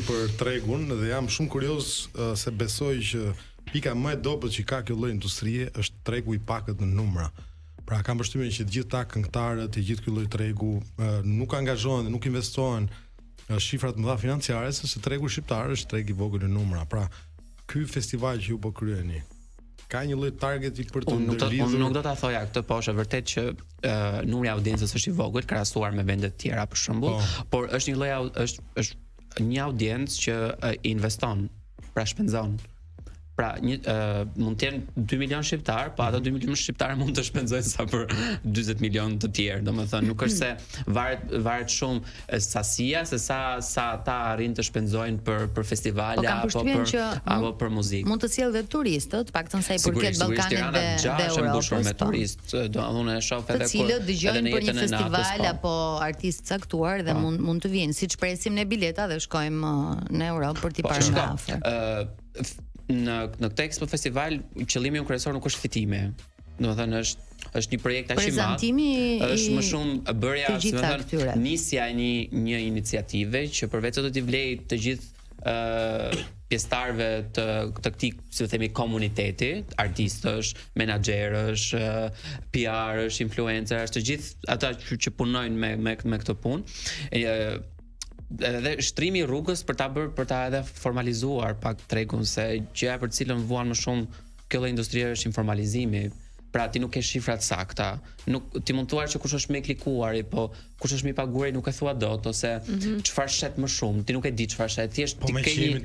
për tregun dhe jam shumë kurioz se besoj që pika më e dobët që ka kjo lloj industrie është tregu i pakët në numra. Pra kam përshtypjen që të gjithë ta këngëtarët, të gjithë ky lloj tregu nuk angazhohen dhe nuk investohen shifrat më dha financiare, sepse tregu shqiptar është treg i vogël në numra. Pra ky festival që ju po kryeni, ka një lloj targeti për të ndërlidhur. Unë nuk do ta thoja këtë, po është vërtet që numri i audiencës është i vogël krahasuar me vende të tjera për shembull, por është një lloj është një audiencë që investon, pra shpenzon. Pra mund të jenë 2 milion shqiptar, po ato 2 milion shqiptar mund të shpenzojnë sa për 40 milion të tjerë. Domethënë nuk është se varet shumë sasia se sa ata arrin të shpenzojnë për festivale apo për muzikë. Mund të sjellë dhe turistët, paktën sa i përket Ballkanit dhe Europës me turistë. Unë e shoh edhe të cilët dëgjojnë për një festival apo artist caktuar dhe mund të vinë, siç presim ne bileta dhe shkojmë në Europë për t'i parë nga afër. Në këtë Expo Festival qëllimi kryesor nuk është fitimi. Domethënë është një projekt aq i madh. Është më shumë bërja, domethënë nisja e një iniciative që përveç se do t'i vlej të gjithë pjesëtarëve të këtij, si të themi, komuniteti, artistësh, menaxherësh, PR-ësh, influencerësh, të gjithë ata që punojnë me këtë punë. Edhe shtrimi i rrugës për ta edhe formalizuar pak tregun, se gjëja për cilën vuan më shumë kjo lloj industrie është informaalizimi. Pra ti nuk ke shifrat sakta, nuk ti mund thuar që kush është më i klikuari, po kush është më i paguari nuk e thua dot, ose çfarë shet më shumë, ti nuk e di çfarë shet, thjesht ti ke një